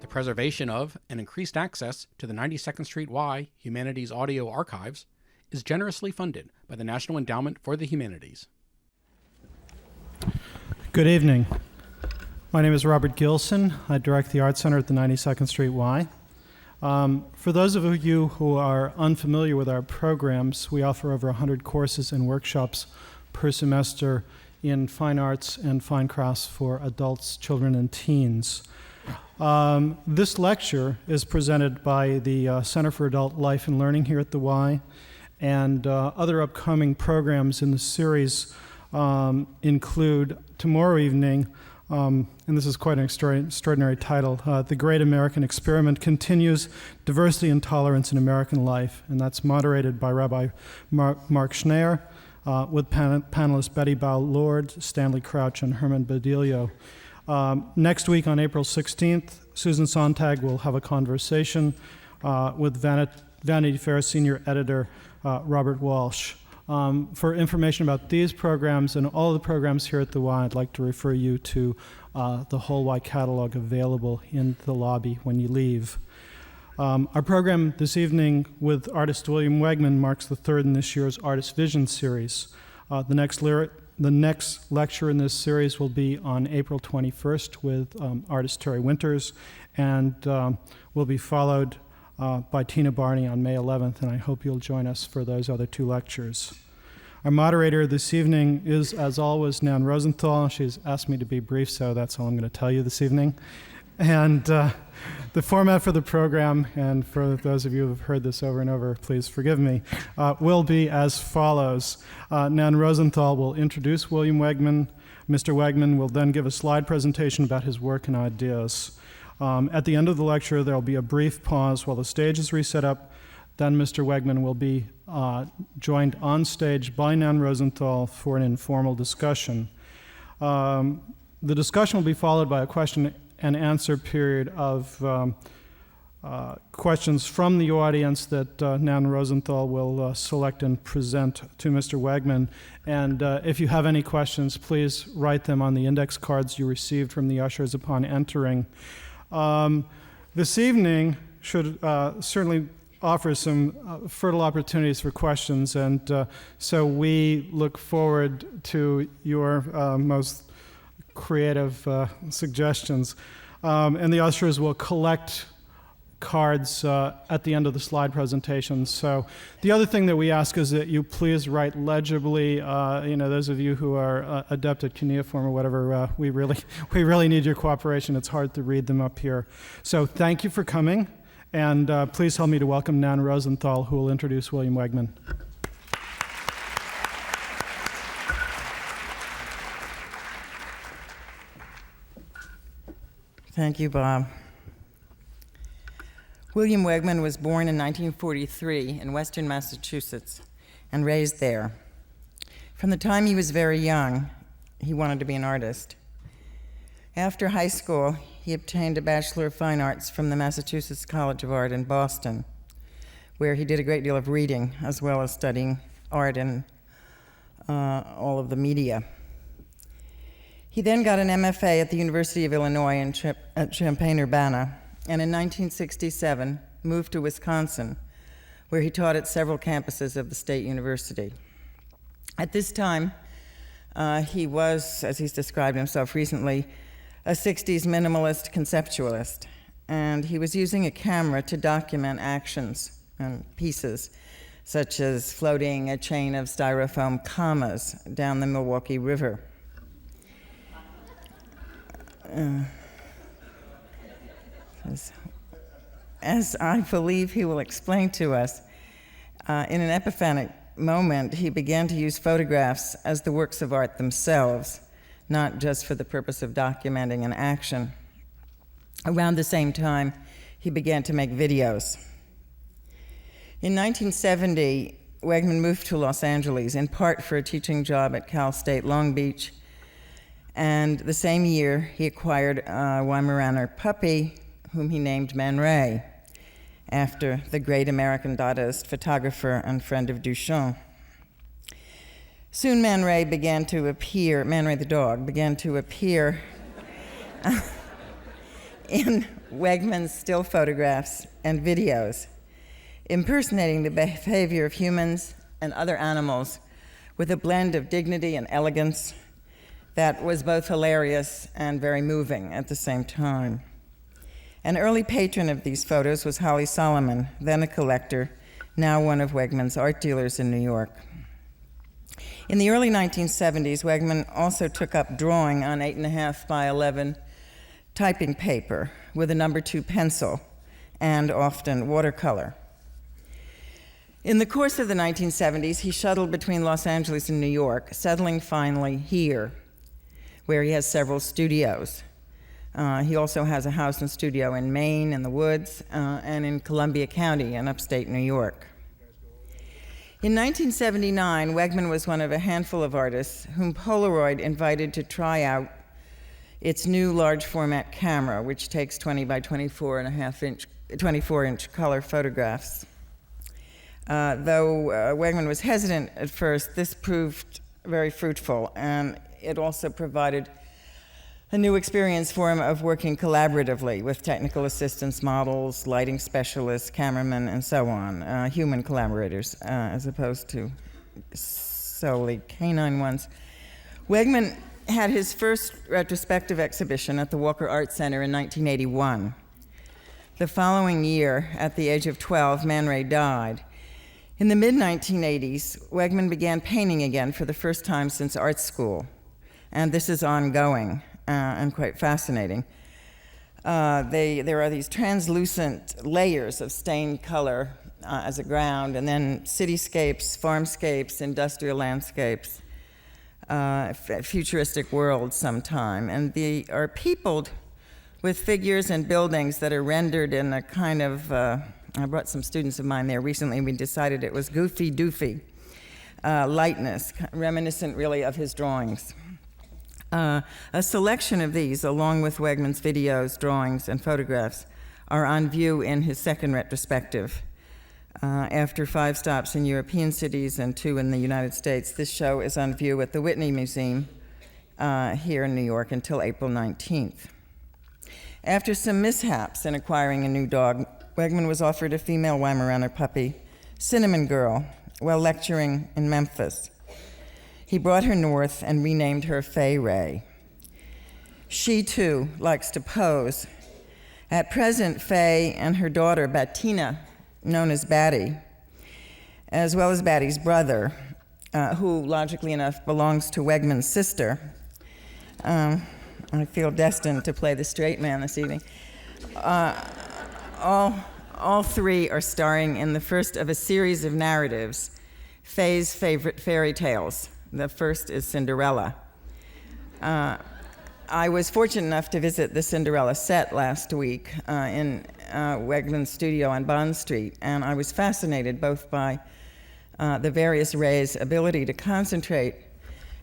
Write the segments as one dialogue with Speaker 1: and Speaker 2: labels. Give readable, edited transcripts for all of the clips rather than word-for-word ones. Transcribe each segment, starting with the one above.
Speaker 1: The preservation of and increased access to the 92nd Street Y Humanities Audio Archives is generously funded by the National Endowment for the Humanities.
Speaker 2: Good evening. My name is Robert Gilson. I direct the Art Center at the 92nd Street Y. For those of you who are unfamiliar with our programs, we offer over 100 courses and workshops per semester in fine arts and fine crafts for adults, children, and teens. This lecture is presented by the Center for Adult Life and Learning here at the Y, and other upcoming programs in the series include tomorrow evening, and this is quite an extraordinary title, The Great American Experiment Continues, Diversity and Tolerance in American Life, and that's moderated by Rabbi Mark Schneier, with panelists Betty Bow-Lord, Stanley Crouch, and Herman Badilio. Next week on April 16th, Susan Sontag will have a conversation with Vanity Fair senior editor Robert Walsh. For information about these programs and all the programs here at the Y, I'd like to refer you to the whole Y catalog available in the lobby when you leave. Our program this evening with artist William Wegman marks the third in this year's Artist Vision series. The next lecture in this series will be on April 21st with artist Terry Winters, and will be followed by Tina Barney on May 11th, and I hope you'll join us for those other two lectures. Our moderator this evening is, as always, Nan Rosenthal. She's asked me to be brief, so that's all I'm going to tell you this evening. And the format for the program, and for those of you who have heard this over and over, please forgive me, will be as follows. Nan Rosenthal will introduce William Wegman. Mr. Wegman will then give a slide presentation about his work and ideas. At the end of the lecture, there will be a brief pause while the stage is reset up. Then Mr. Wegman will be joined on stage by Nan Rosenthal for an informal discussion. The discussion will be followed by a question and answer period of questions from the audience that Nan Rosenthal will select and present to Mr. Wegman. And if you have any questions, please write them on the index cards you received from the ushers upon entering. This evening should certainly offer some fertile opportunities for questions, and so we look forward to your most creative suggestions. And the ushers will collect cards at the end of the slide presentation. So the other thing that we ask is that you please write legibly. Those of you who are adept at cuneiform or whatever, we really need your cooperation. It's hard to read them up here. So thank you for coming, and please help me to welcome Nan Rosenthal, who will introduce William Wegman.
Speaker 3: Thank you, Bob. William Wegman was born in 1943 in Western Massachusetts and raised there. From the time he was very young, he wanted to be an artist. After high school, he obtained a Bachelor of Fine Arts from the Massachusetts College of Art in Boston, where he did a great deal of reading as well as studying art and all of the media. He then got an MFA at the University of Illinois at Champaign-Urbana, and in 1967 moved to Wisconsin, where he taught at several campuses of the state university. At this time, he was, as he's described himself recently, a 60s minimalist conceptualist, and he was using a camera to document actions and pieces, such as floating a chain of styrofoam commas down the Milwaukee River. As I believe he will explain to us, in an epiphanic moment, he began to use photographs as the works of art themselves, not just for the purpose of documenting an action. Around the same time, he began to make videos. In 1970, Wegman moved to Los Angeles, in part for a teaching job at Cal State Long Beach, and the same year, he acquired a Weimaraner puppy, whom he named Man Ray, after the great American Dadaist photographer and friend of Duchamp. Soon Man Ray the dog, began to appear in Wegman's still photographs and videos, impersonating the behavior of humans and other animals with a blend of dignity and elegance that was both hilarious and very moving at the same time. An early patron of these photos was Holly Solomon, then a collector, now one of Wegman's art dealers in New York. In the early 1970s, Wegman also took up drawing on 8.5 by 11 typing paper with a No. 2 pencil and often watercolor. In the course of the 1970s, he shuttled between Los Angeles and New York, settling finally here, where he has several studios. He also has a house and studio in Maine, in the woods, and in Columbia County in upstate New York. In 1979, Wegman was one of a handful of artists whom Polaroid invited to try out its new large format camera, which takes 20 by 24-inch color photographs. Though Wegman was hesitant at first, this proved very fruitful, and it also provided a new experience for him of working collaboratively with technical assistants, models, lighting specialists, cameramen, and so on, human collaborators, as opposed to solely canine ones. Wegman had his first retrospective exhibition at the Walker Art Center in 1981. The following year, at the age of 12, Man Ray died. In the mid-1980s, Wegman began painting again for the first time since art school, and this is ongoing and quite fascinating. There are these translucent layers of stained color as a ground, and then cityscapes, farmscapes, industrial landscapes, futuristic worlds sometime, and they are peopled with figures and buildings that are rendered in a kind of, I brought some students of mine there recently, we decided it was goofy-doofy lightness, reminiscent really of his drawings. A selection of these, along with Wegman's videos, drawings, and photographs, are on view in his second retrospective. After 5 stops in European cities and 2 in the United States, this show is on view at the Whitney Museum here in New York until April 19th. After some mishaps in acquiring a new dog, Wegman was offered a female Weimaraner puppy, Cinnamon Girl, while lecturing in Memphis. He brought her north and renamed her Fay Ray. She, too, likes to pose. At present, Fay and her daughter, Bettina, known as Batty, as well as Batty's brother, who, logically enough, belongs to Wegman's sister. I feel destined to play the straight man this evening. All 3 are starring in the first of a series of narratives, Fay's favorite fairy tales. The first is Cinderella. I was fortunate enough to visit the Cinderella set last week in Wegman's studio on Bond Street, and I was fascinated both by the various Rays' ability to concentrate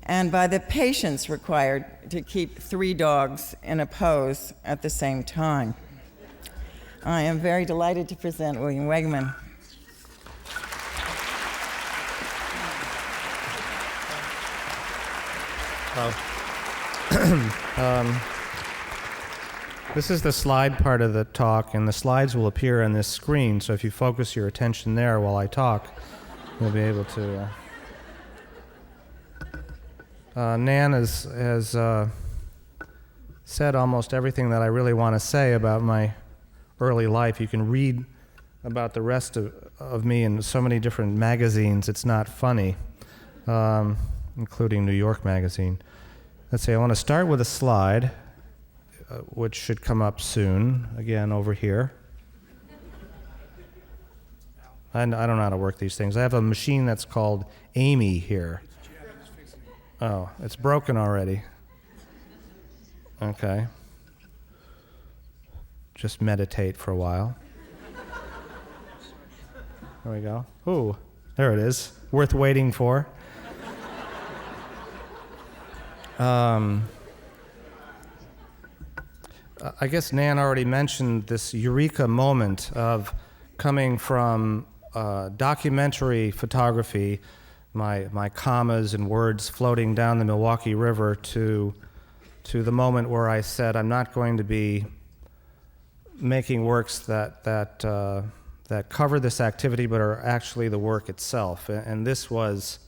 Speaker 3: and by the patience required to keep 3 dogs in a pose at the same time. I am very delighted to present William Wegman.
Speaker 4: This is the slide part of the talk, and the slides will appear on this screen, so if you focus your attention there while I talk, you'll be able to... Nan has said almost everything that I really want to say about my early life. You can read about the rest of me in so many different magazines, it's not funny, including New York Magazine. Let's see, I want to start with a slide, which should come up soon, again over here. I don't know how to work these things. I have a machine that's called Amy here. Oh, it's broken already. Okay. Just meditate for a while. There we go. Ooh, there it is. Worth waiting for. I guess Nan already mentioned this eureka moment of coming from documentary photography, my commas and words floating down the Milwaukee River, to the moment where I said, I'm not going to be making works that cover this activity but are actually the work itself. And this was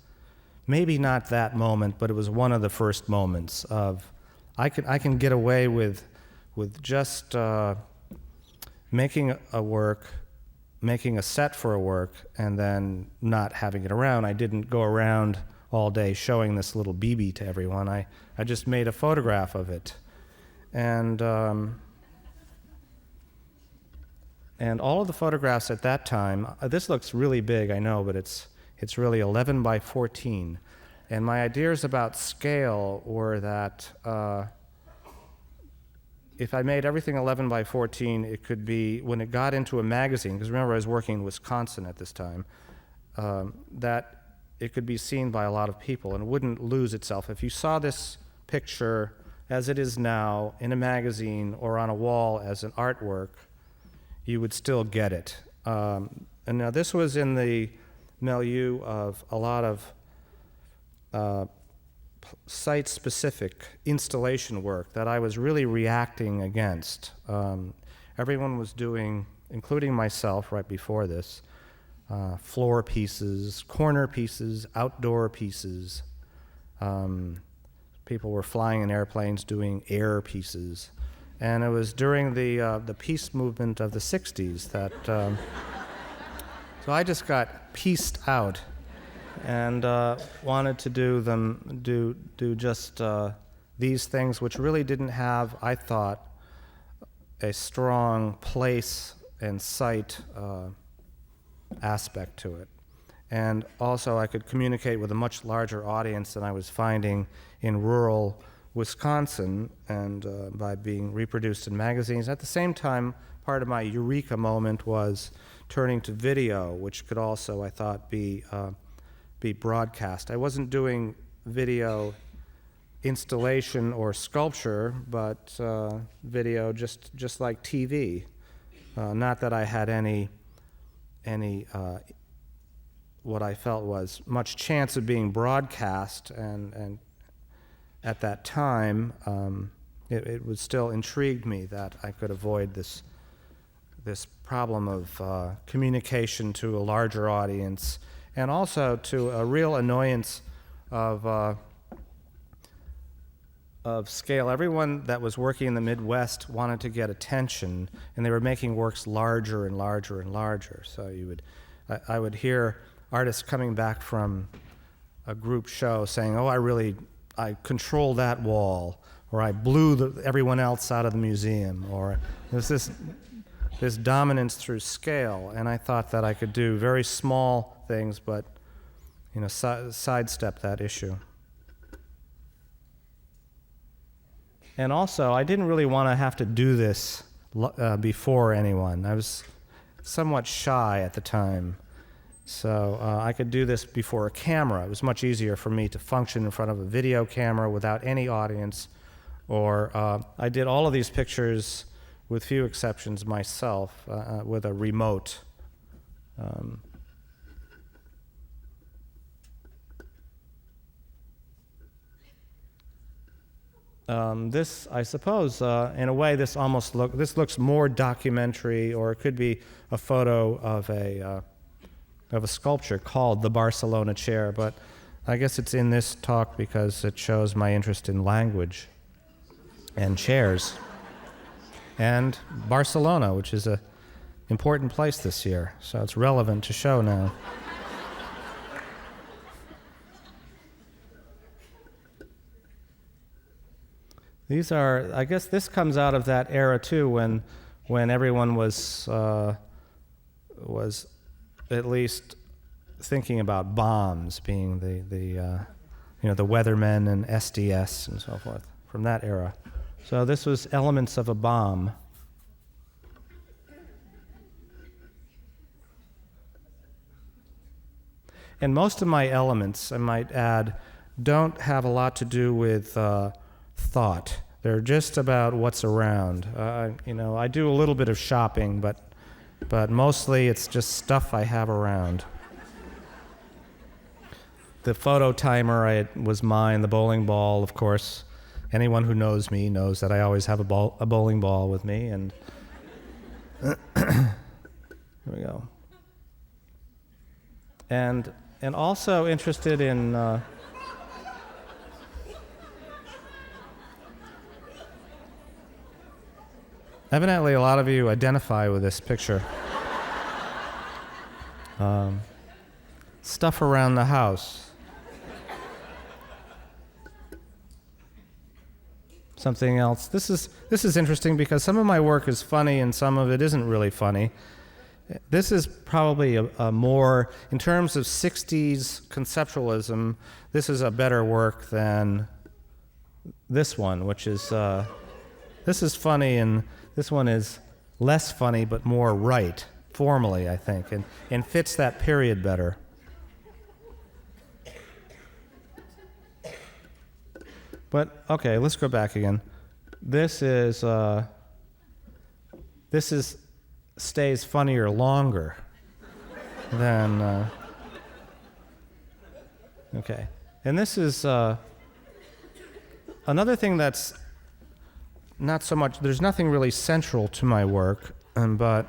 Speaker 4: maybe not that moment, but it was one of the first moments of I can get away with just making a work, making a set for a work, and then not having it around. I didn't go around all day showing this little BB to everyone. I just made a photograph of it. And all of the photographs at that time, this looks really big, I know, but it's really 11 by 14. And my ideas about scale were that if I made everything 11 by 14, it could be, when it got into a magazine, because remember I was working in Wisconsin at this time, that it could be seen by a lot of people and wouldn't lose itself. If you saw this picture as it is now in a magazine or on a wall as an artwork, you would still get it. And now this was in the milieu of a lot of site-specific installation work that I was really reacting against. Everyone was doing, including myself right before this, floor pieces, corner pieces, outdoor pieces. People were flying in airplanes doing air pieces. And it was during the peace movement of the 60s that, so I just got pieced out and wanted to do just these things, which really didn't have, I thought, a strong place and site aspect to it. And also I could communicate with a much larger audience than I was finding in rural Wisconsin, and by being reproduced in magazines. At the same time, part of my eureka moment was turning to video, which could also, I thought, be broadcast. I wasn't doing video installation or sculpture, but video just like TV. Not that I had any what I felt was much chance of being broadcast, and at that time, it was still intrigued me that I could avoid this problem of communication to a larger audience, and also to a real annoyance of scale. Everyone that was working in the Midwest wanted to get attention, and they were making works larger and larger and larger. So I would hear artists coming back from a group show saying, "Oh, I controlled that wall," or "I blew everyone else out of the museum," or there's this dominance through scale. And I thought that I could do very small things, but sidestep that issue. And also, I didn't really want to have to do this before anyone. I was somewhat shy at the time. So I could do this before a camera. It was much easier for me to function in front of a video camera without any audience. Or I did all of these pictures, with few exceptions, myself, with a remote. This, I suppose, in a way, this looks more documentary, or it could be a photo of a sculpture called the Barcelona Chair, but I guess it's in this talk because it shows my interest in language and chairs and Barcelona, which is an important place this year, so it's relevant to show now. These are, I guess this comes out of that era too, when everyone was at least thinking about bombs, being the weathermen and SDS and so forth, from that era. So this was elements of a bomb. And most of my elements, I might add, don't have a lot to do with thought. They're just about what's around. I do a little bit of shopping, but mostly it's just stuff I have around. The photo timer was mine, the bowling ball, of course. Anyone who knows me knows that I always have a bowling ball with me, and Here we go. And also interested in evidently a lot of you identify with this picture. Stuff around the house. Something else. This is interesting because some of my work is funny and some of it isn't really funny. This is probably a more, in terms of 60s conceptualism, this is a better work than this one, which is, this is funny and this one is less funny but more right, formally, I think, and fits that period better. But, okay, let's go back again. This stays funnier longer than, okay. And this is another thing that's not so much, there's nothing really central to my work, but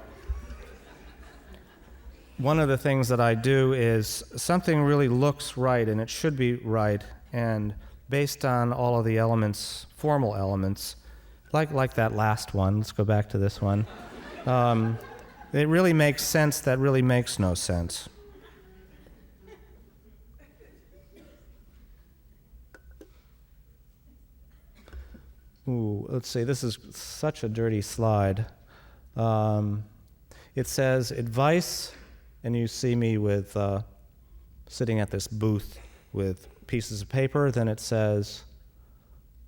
Speaker 4: one of the things that I do is something really looks right, and it should be right, and based on all of the elements, formal elements, like that last one, let's go back to this one, it really makes sense that really makes no sense. Ooh, let's see, this is such a dirty slide. It says advice, and you see me with sitting at this booth with pieces of paper. Then it says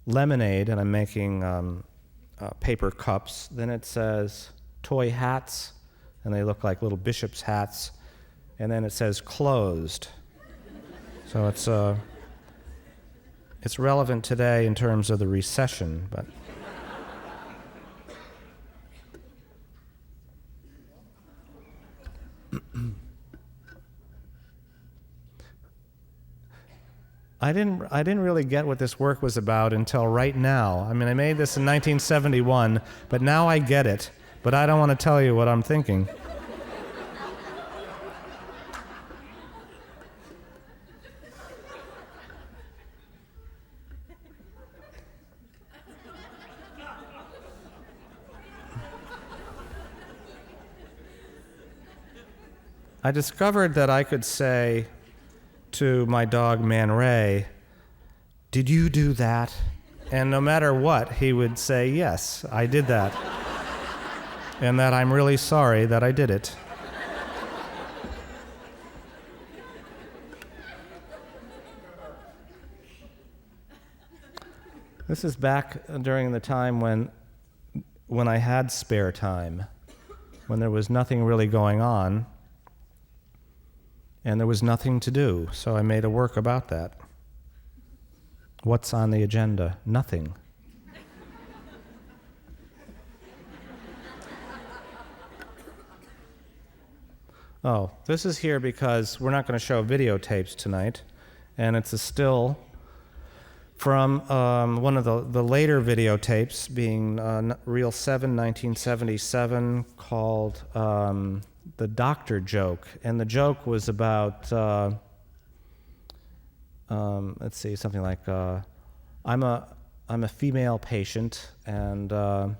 Speaker 4: lemonade, and I'm making paper cups. Then it says toy hats, and they look like little bishop's hats. And then it says closed. So it's relevant today in terms of the recession, but I didn't really get what this work was about until right now. I mean, I made this in 1971, but now I get it, but I don't want to tell you what I'm thinking. I discovered that I could say to my dog Man Ray, "Did you do that?" And no matter what, he would say, "Yes, I did that." And that I'm really sorry that I did it. This is back during the time when I had spare time, when there was nothing really going on, and there was nothing to do, so I made a work about that. What's on the agenda? Nothing. Oh, this is here because we're not going to show videotapes tonight, and it's a still from one of the later videotapes, being Reel 7, 1977, called The Doctor Joke. And the joke was about, let's see, something like, I'm a female patient, and I'm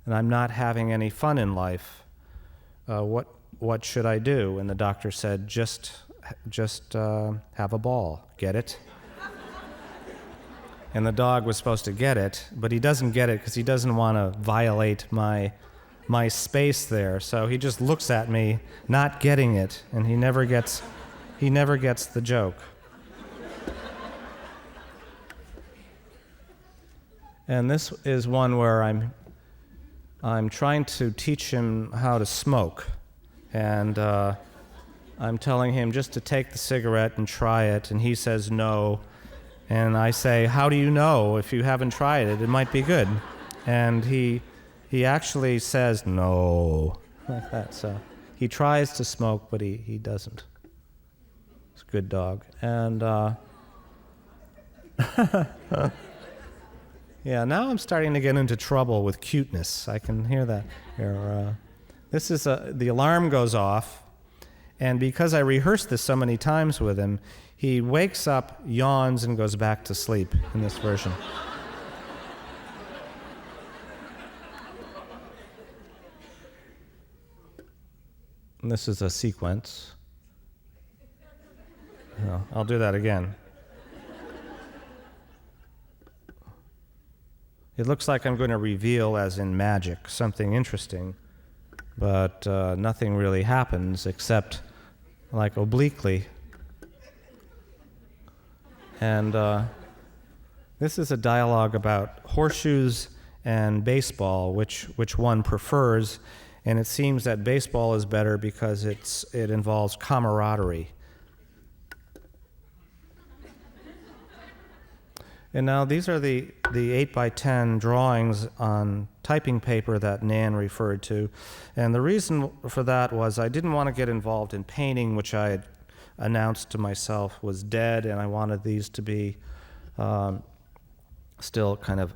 Speaker 4: not having any fun in life. What should I do? And the doctor said, just have a ball. Get it? And the dog was supposed to get it, but he doesn't get it because he doesn't want to violate my space there. So he just looks at me, not getting it, and he never gets the joke. And this is one where I'm trying to teach him how to smoke, and I'm telling him just to take the cigarette and try it, and he says no. And I say, "How do you know? If you haven't tried it, it might be good." And he actually says no, like that. So he tries to smoke, but he doesn't. It's a good dog. And Yeah, now I'm starting to get into trouble with cuteness. I can hear that here. This is the alarm goes off, and because I rehearsed this so many times with him, he wakes up, yawns, and goes back to sleep in this version. And this is a sequence. No, I'll do that again. It looks like I'm going to reveal, as in magic, something interesting, but nothing really happens except, like, obliquely. And this is a dialogue about horseshoes and baseball, which one prefers, and it seems that baseball is better because it involves camaraderie. And now these are the 8x10 drawings on typing paper that Nan referred to. And the reason for that was I didn't want to get involved in painting, which I had announced to myself was dead, and I wanted these to be still kind of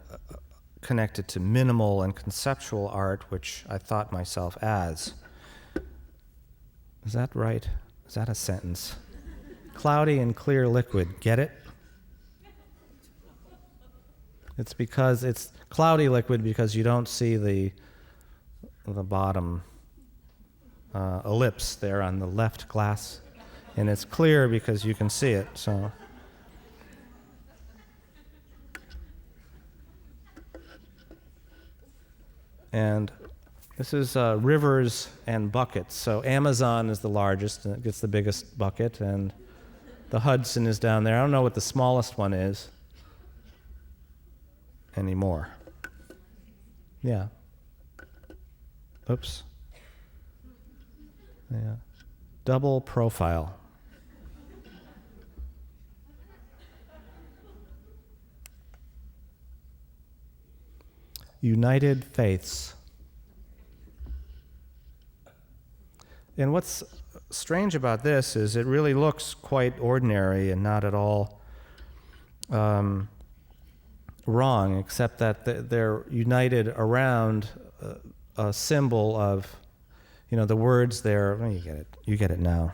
Speaker 4: connected to minimal and conceptual art, which I thought myself as. Is that right? Is that a sentence? Cloudy and clear liquid, get it? It's because it's cloudy liquid because you don't see the bottom ellipse there on the left glass, and it's clear because you can see it. So, and this is rivers and buckets. So Amazon is the largest, and it gets the biggest bucket, and the Hudson is down there. I don't know what the smallest one is anymore. Yeah. Oops. Yeah. Double profile. United Faiths. And what's strange about this is it really looks quite ordinary and not at all wrong, except that they're united around a symbol of, the words there. Well, you get it now.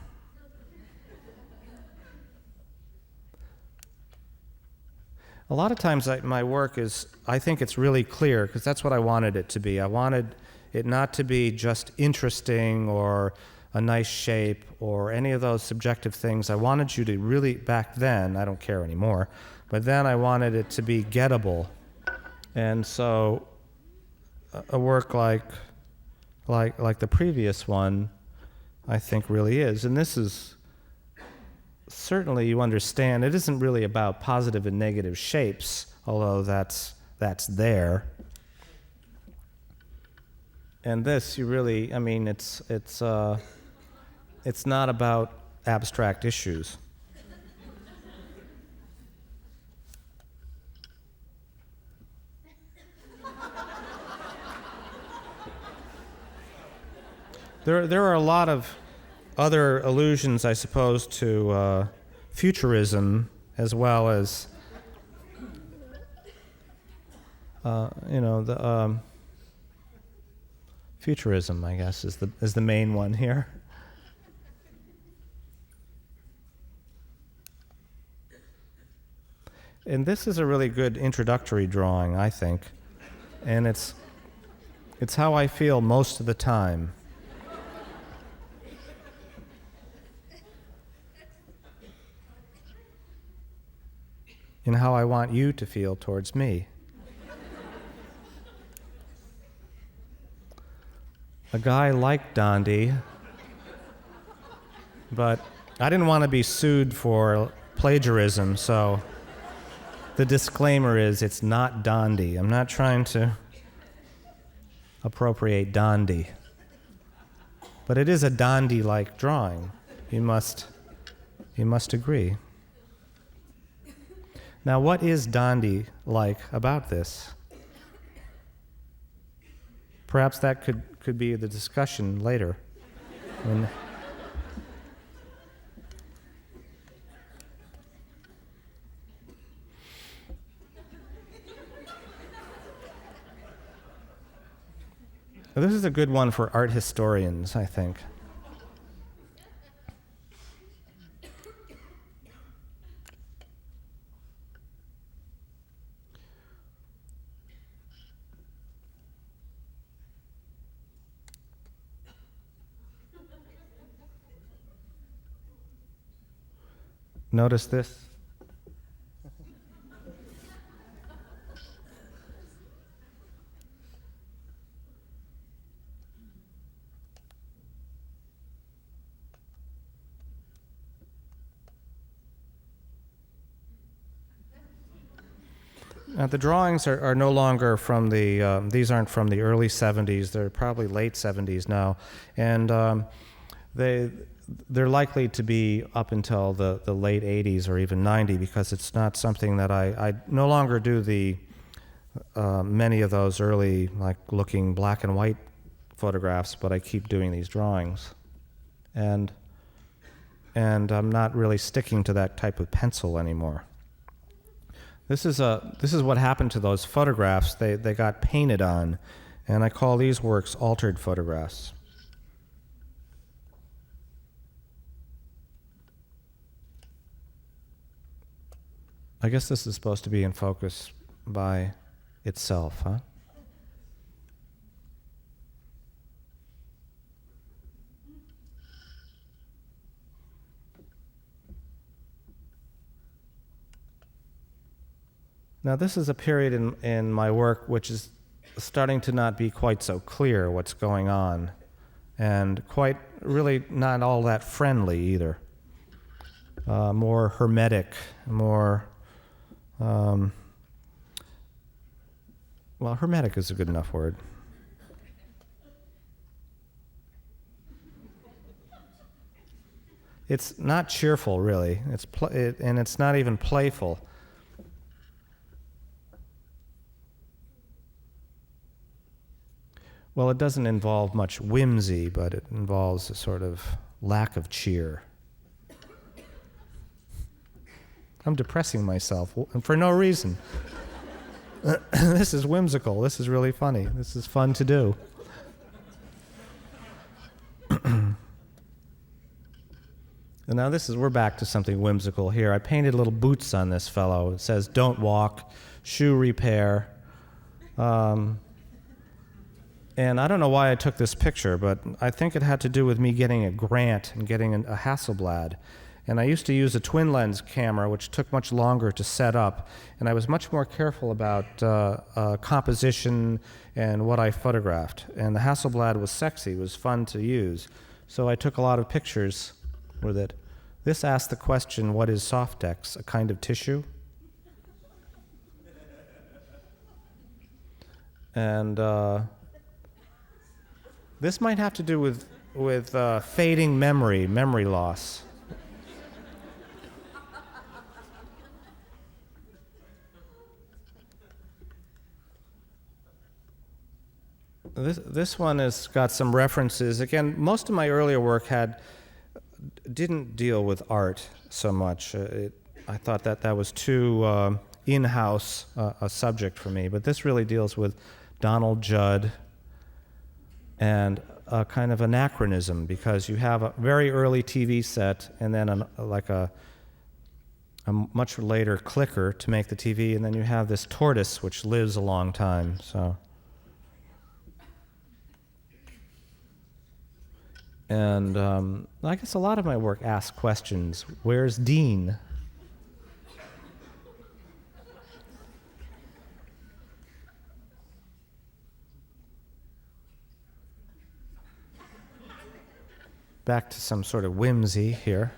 Speaker 4: A lot of times my work I think it's really clear, because that's what I wanted it to be. I wanted it not to be just interesting or a nice shape or any of those subjective things. I wanted you to really, back then, I don't care anymore, but then I wanted it to be gettable. And so a work like the previous one, I think really is. And this is, certainly you understand, it isn't really about positive and negative shapes, although that's there. And this, you really, it's not about abstract issues. There are a lot of other allusions, I suppose, to futurism, as well as, the futurism, I guess, is the main one here. And this is a really good introductory drawing, I think, and it's how I feel most of the time. And how I want you to feel towards me. A guy liked Dondi, but I didn't want to be sued for plagiarism, so the disclaimer is it's not Dondi. I'm not trying to appropriate Dondi. But it is a Dondi-like drawing. You must agree. Now, what is Dondi like about this? Perhaps that could be the discussion later. This is a good one for art historians, I think. Notice this. Now, the drawings are no longer from the, these aren't from the early 70s, they're probably late 70s now, and they're likely to be up until the late 80s or even 90, because it's not something that I no longer do the many of those early, like, looking black and white photographs, but I keep doing these drawings. And I'm not really sticking to that type of pencil anymore. This is what happened to those photographs. They got painted on, and I call these works altered photographs. I guess this is supposed to be in focus by itself, huh? Now, this is a period in my work which is starting to not be quite so clear what's going on, and quite really not all that friendly either. More hermetic, more, well, hermetic is a good enough word. It's not cheerful, really. And it's not even playful. Well, it doesn't involve much whimsy, but it involves a sort of lack of cheer. I'm depressing myself, and for no reason. This is whimsical. This is really funny. This is fun to do. And now we're back to something whimsical here. I painted little boots on this fellow. It says, "Don't walk, shoe repair." And I don't know why I took this picture, but I think it had to do with me getting a grant and getting a Hasselblad. And I used to use a twin lens camera, which took much longer to set up, and I was much more careful about composition and what I photographed. And the Hasselblad was sexy, was fun to use, so I took a lot of pictures with it. This asked the question, what is Softex, a kind of tissue? And this might have to do with fading memory loss. This one has got some references. Again, most of my earlier work didn't deal with art so much. I thought that was too in-house a subject for me. But this really deals with Donald Judd and a kind of anachronism, because you have a very early TV set and then a much later clicker to make the TV, and then you have this tortoise which lives a long time. So. And I guess a lot of my work asks questions. Where's Dean? Back to some sort of whimsy here.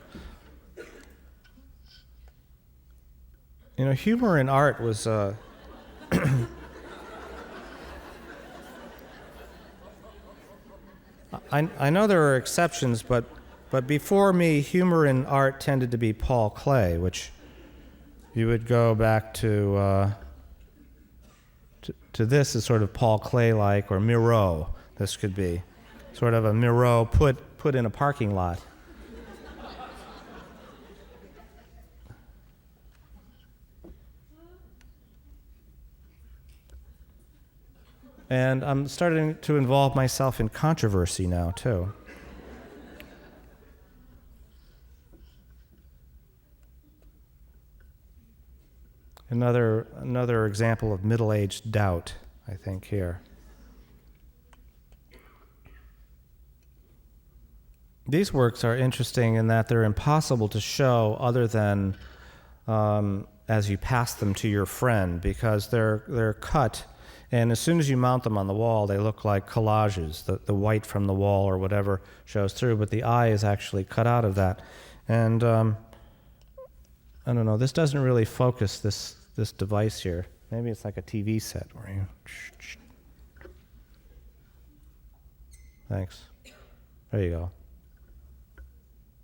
Speaker 4: You know, humor in art was I know there are exceptions, but before me, humor in art tended to be Paul Klee, which you would go back to this as sort of Paul Klee-like, or Miro. This could be sort of a Miro put in a parking lot. And I'm starting to involve myself in controversy now, too. Another example of middle-aged doubt, I think, here. These works are interesting in that they're impossible to show other than as you pass them to your friend, because they're cut, and as soon as you mount them on the wall, they look like collages. The white from the wall or whatever shows through, but the eye is actually cut out of that. And I don't know, this doesn't really focus this device here. Maybe it's like a TV set where you... Thanks. There you go.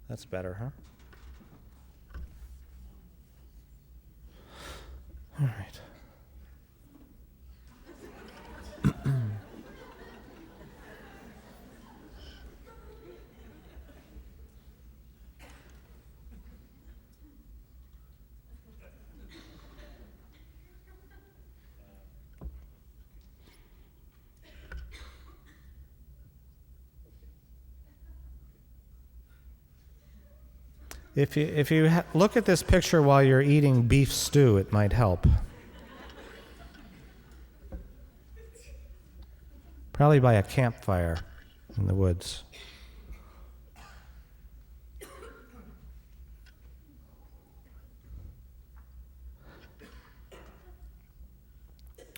Speaker 4: That's better, huh? All right. If you look at this picture while you're eating beef stew, it might help. Probably by a campfire in the woods.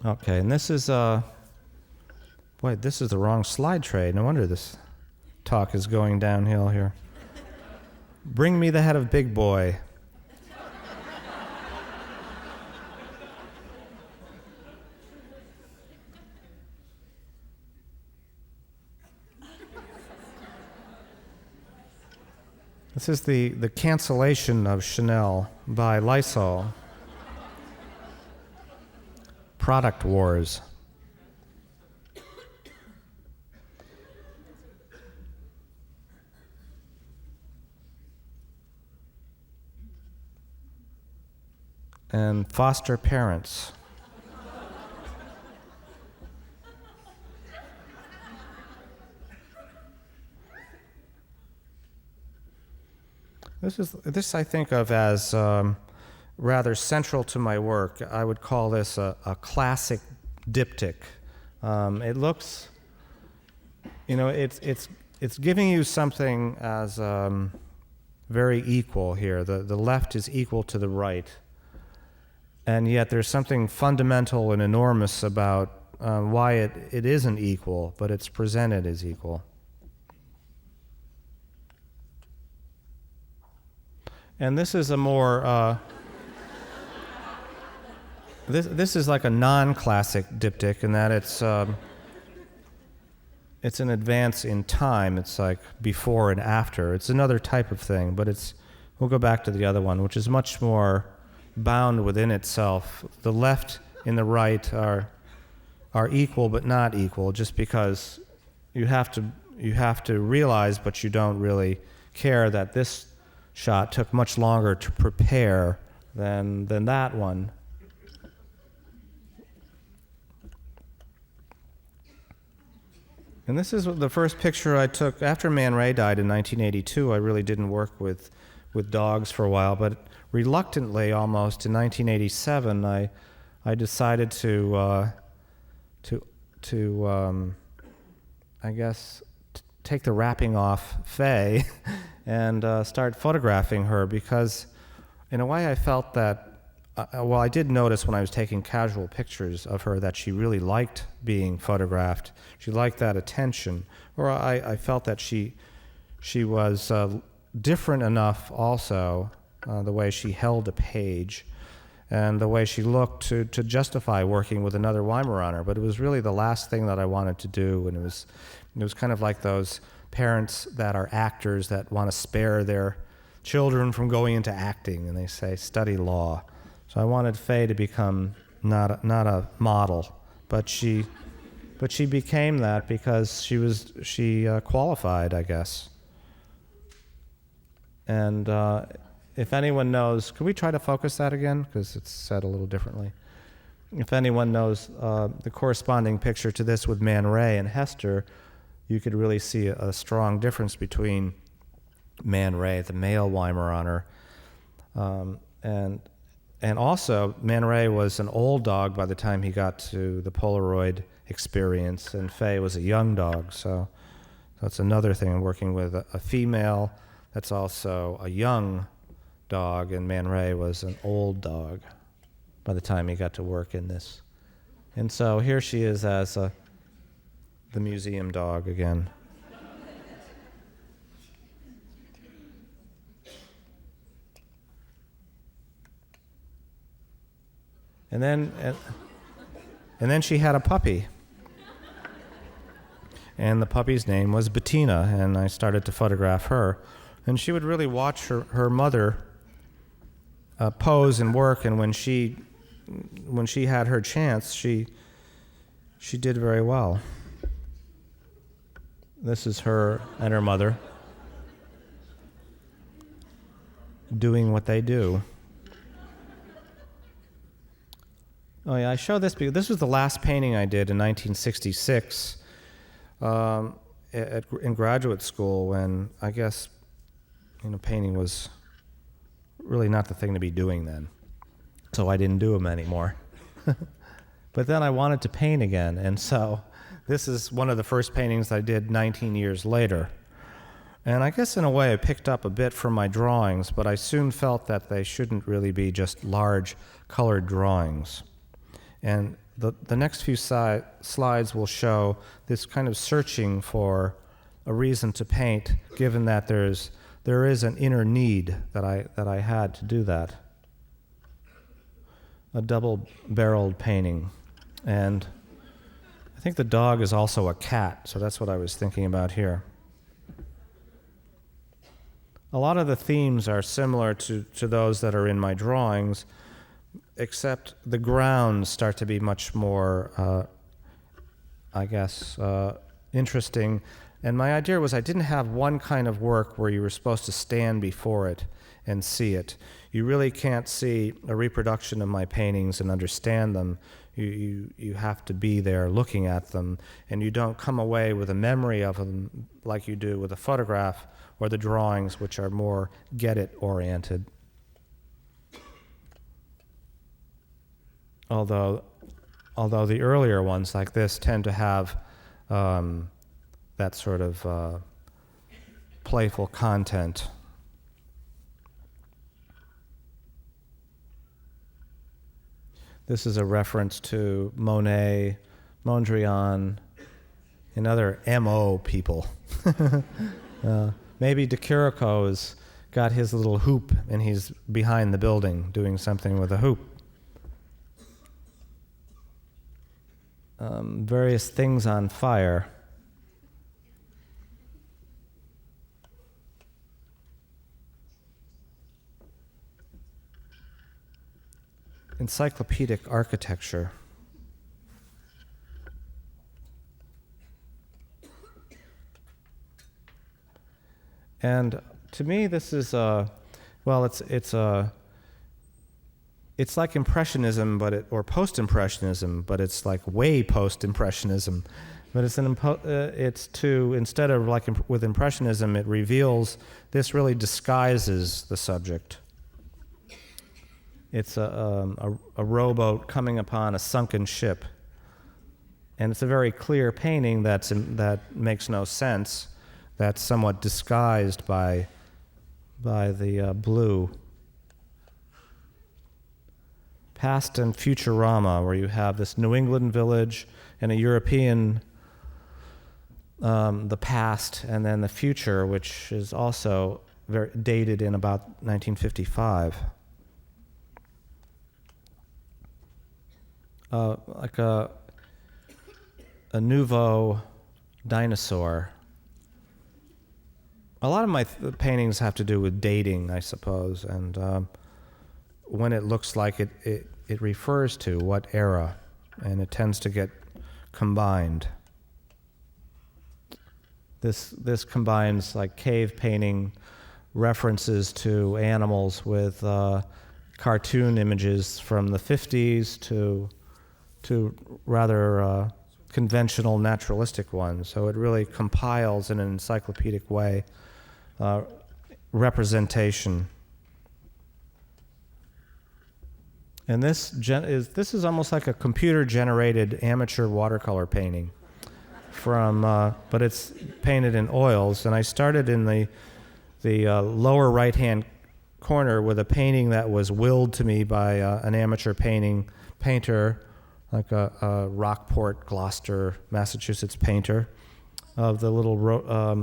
Speaker 4: Okay, and this is boy, this is the wrong slide tray. No wonder this talk is going downhill here. Bring me the head of Big Boy. This is the cancellation of Chanel by Lysol. Product wars. And foster parents. This I think of as rather central to my work. I would call this a classic diptych. It looks, it's giving you something as very equal here. The left is equal to the right. And yet there's something fundamental and enormous about why it isn't equal, but it's presented as equal. And this is a more, this is like a non-classic diptych in that it's an advance in time. It's like before and after. It's another type of thing, but we'll go back to the other one, which is much more bound within itself. The left and the right are equal but not equal, just because you have to realize, but you don't really care, that this shot took much longer to prepare than that one. And this is the first picture I took after Man Ray died in 1982. I really didn't work with dogs for a while, but reluctantly, almost in 1987, I decided to take the wrapping off Faye and start photographing her, because in a way I felt that, I did notice when I was taking casual pictures of her that she really liked being photographed. She liked that attention, or I felt that she was different enough also, the way she held a page and the way she looked to justify working with another Weimaraner. But it was really the last thing that I wanted to do, and it was kind of like those parents that are actors that want to spare their children from going into acting, and they say, study law. So I wanted Faye to become not a model, but she became that because she qualified, I guess. And if anyone knows, could we try to focus that again? Because it's said a little differently. if anyone knows the corresponding picture to this with Man Ray and Hester, you could really see a strong difference between Man Ray, the male Weimaraner, and also Man Ray was an old dog by the time he got to the Polaroid experience, and Faye was a young dog. So that's another thing, working with a female that's also a young dog, and Man Ray was an old dog by the time he got to work in this. And so here she is as the museum dog again. And then she had a puppy. And the puppy's name was Bettina, and I started to photograph her. And she would really watch her mother pose and work, and when she had her chance, she did very well. This is her and her mother doing what they do. Oh yeah, I show this because this was the last painting I did in 1966 in graduate school, when I guess painting was really not the thing to be doing then. So I didn't do them anymore. But then I wanted to paint again, and so this is one of the first paintings I did 19 years later. And I guess in a way I picked up a bit from my drawings, but I soon felt that they shouldn't really be just large colored drawings. And the next few slides will show this kind of searching for a reason to paint, given that there is an inner need that I had to do that. A double-barreled painting. And I think the dog is also a cat, so that's what I was thinking about here. A lot of the themes are similar to those that are in my drawings, except the grounds start to be much more, interesting. And my idea was I didn't have one kind of work where you were supposed to stand before it and see it. You really can't see a reproduction of my paintings and understand them. You have to be there looking at them, and you don't come away with a memory of them like you do with a photograph or the drawings, which are more get-it-oriented. Although the earlier ones like this tend to have that sort of playful content. This is a reference to Monet, Mondrian, and other MO people. Maybe de Chirico's got his little hoop and he's behind the building doing something with a hoop. Various things on fire. Encyclopedic architecture. And to me, this is it's like Impressionism, or Post-Impressionism, but it's like way Post-Impressionism. But instead of like with Impressionism, it reveals, this really disguises the subject. It's a rowboat coming upon a sunken ship. And it's a very clear painting that makes no sense, that's somewhat disguised by the blue. Past and Futurama, where you have this New England village and a European, the past, and then the future, which is also very dated in about 1955. Like a nouveau dinosaur. A lot of my paintings have to do with dating, I suppose, and when it looks like it refers to what era, and it tends to get combined. This combines like cave painting references to animals with cartoon images from the 50s to to rather conventional naturalistic ones. So it really compiles in an encyclopedic way representation. And this is almost like a computer-generated amateur watercolor painting, but it's painted in oils. And I started in the lower right-hand corner with a painting that was willed to me by an amateur painter, like a Rockport, Gloucester, Massachusetts painter, of the little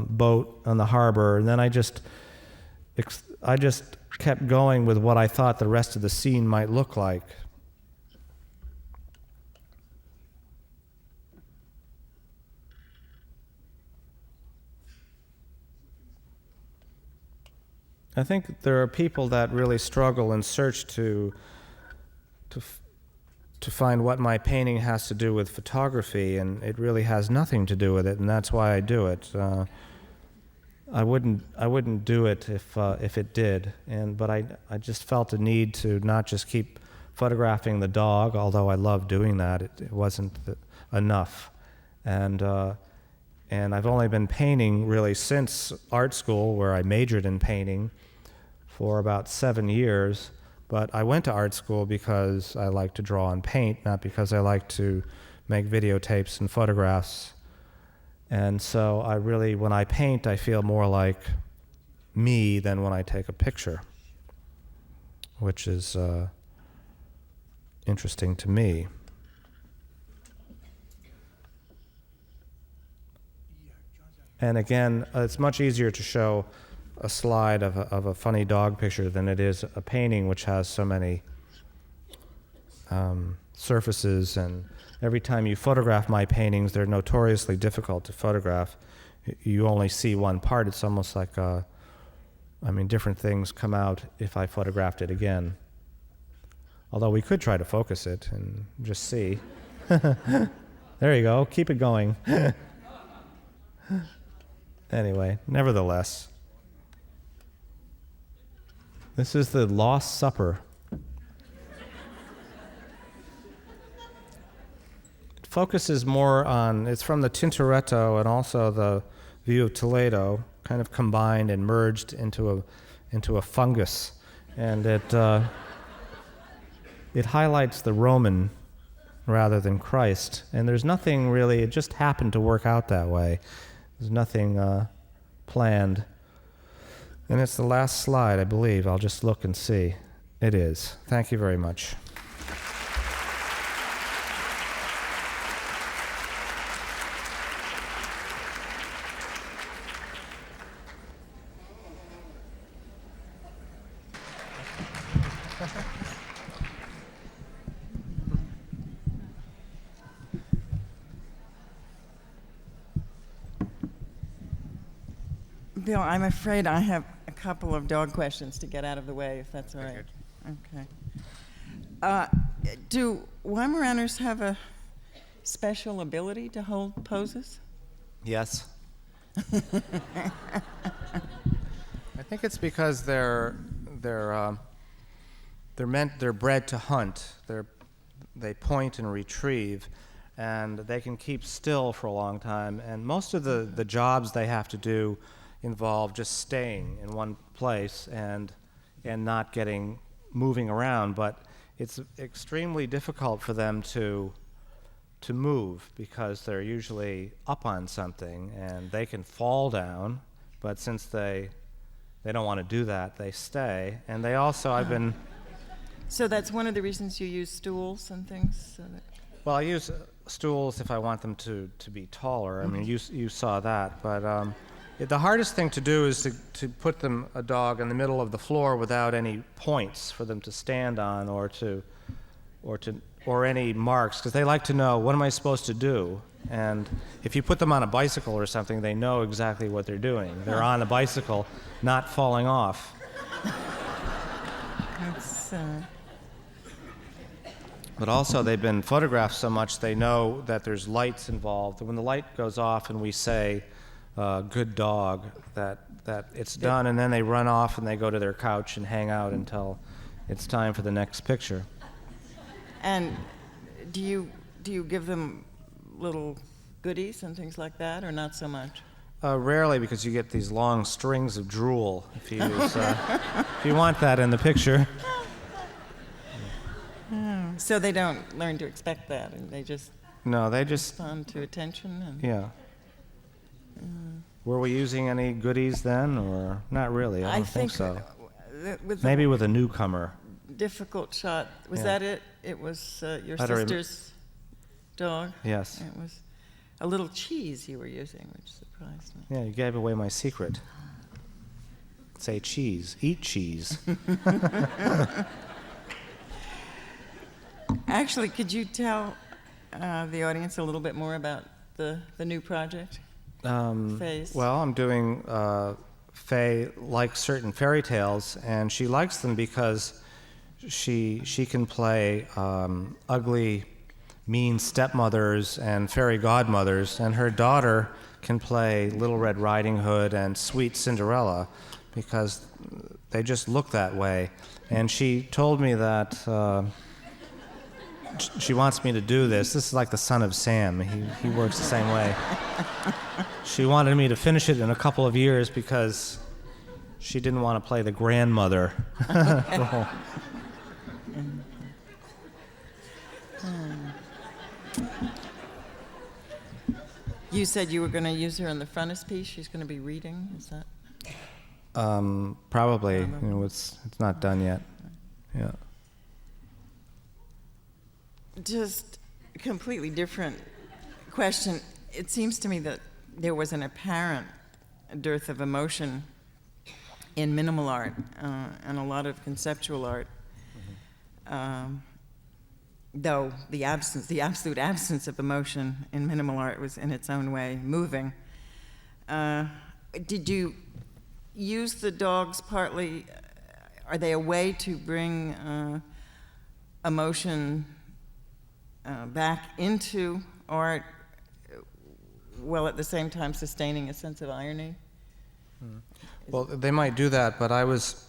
Speaker 4: boat on the harbor. And then I just kept going with what I thought the rest of the scene might look like. I think there are people that really struggle and search to find what my painting has to do with photography, and it really has nothing to do with it, and that's why I do it. I wouldn't do it if it did, but I just felt a need to not just keep photographing the dog, although I love doing that. It wasn't enough, and I've only been painting really since art school, where I majored in painting, for about 7 years. But I went to art school because I like to draw and paint, not because I like to make videotapes and photographs. And so when I paint, I feel more like me than when I take a picture, which is interesting to me. And again, it's much easier to show a slide of a funny dog picture than it is a painting which has so many surfaces, and every time you photograph my paintings, they're notoriously difficult to photograph. You only see one part. It's almost like different things come out if I photographed it again. Although we could try to focus it and just see. There you go. Keep it going. Anyway, nevertheless, this is the Lost Supper. It focuses more on, it's from the Tintoretto and also the view of Toledo, kind of combined and merged into a fungus. And it highlights the Roman rather than Christ. And there's nothing really, it just happened to work out that way. There's nothing planned. And it's the last slide, I believe. I'll just look and see. It is. Thank you very much.
Speaker 3: Bill, I'm afraid I have a couple of dog questions to get out of the way, if that's all right. Okay. Do Weimaraners have a special ability to hold poses?
Speaker 4: Yes. I think it's because they're bred to hunt. They point and retrieve, and they can keep still for a long time. And most of the jobs they have to do involve just staying in one place and not moving around. But it's extremely difficult for them to move because they're usually up on something and they can fall down. But since they don't want to do that, they stay. And they also,
Speaker 3: So that's one of the reasons you use stools and things? So that...
Speaker 4: Well, I use stools if I want them to be taller. I mean, you saw that. But the hardest thing to do is to put a dog in the middle of the floor without any points for them to stand on or any marks, because they like to know, what am I supposed to do? And if you put them on a bicycle or something, they know exactly what they're doing. They're on a bicycle, not falling off.
Speaker 3: That's,
Speaker 4: But also, they've been photographed so much, they know that there's lights involved. When the light goes off and we say, good dog, that it's done, and then they run off and they go to their couch and hang out until it's time for the next picture.
Speaker 3: And do you do you give them little goodies and things like that, or not so much?
Speaker 4: Rarely, because you get these long strings of drool if you use, if you want that in the picture.
Speaker 3: So they don't learn to expect that, and they just
Speaker 4: No, they just,
Speaker 3: respond to attention. And
Speaker 4: yeah. Were we using any goodies then, or not really? I don't think so.
Speaker 3: With
Speaker 4: Maybe with a newcomer.
Speaker 3: the difficult shot, was
Speaker 4: Yeah.
Speaker 3: that it? It was your
Speaker 4: I don't
Speaker 3: sister's dog?
Speaker 4: Yes.
Speaker 3: It was a little cheese you were using, which surprised me.
Speaker 4: Yeah, you gave away my secret. Say cheese. Eat cheese.
Speaker 3: Actually, could you tell the audience a little bit more about the new project? Faye's.
Speaker 4: Well, I'm doing Faye likes certain fairy tales, and she likes them because she can play ugly, mean stepmothers and fairy godmothers, and her daughter can play Little Red Riding Hood and Sweet Cinderella because they just look that way. And she told me that she wants me to do this. This is like the Son of Sam. He works the same way. She wanted me to finish it in a couple of years because she didn't want to play the grandmother role.
Speaker 3: You said you were going to use her in the frontispiece. She's going to be reading. Is that?
Speaker 4: Probably. You know, it's not done yet. Yeah.
Speaker 3: Just a completely different question. It seems to me that there was an apparent dearth of emotion in minimal art and a lot of conceptual art, though the absolute absence of emotion in minimal art was in its own way moving. Did you use the dogs partly? Are they a way to bring emotion back into art, while at the same time sustaining a sense of irony?
Speaker 4: Well, they might do that, but I was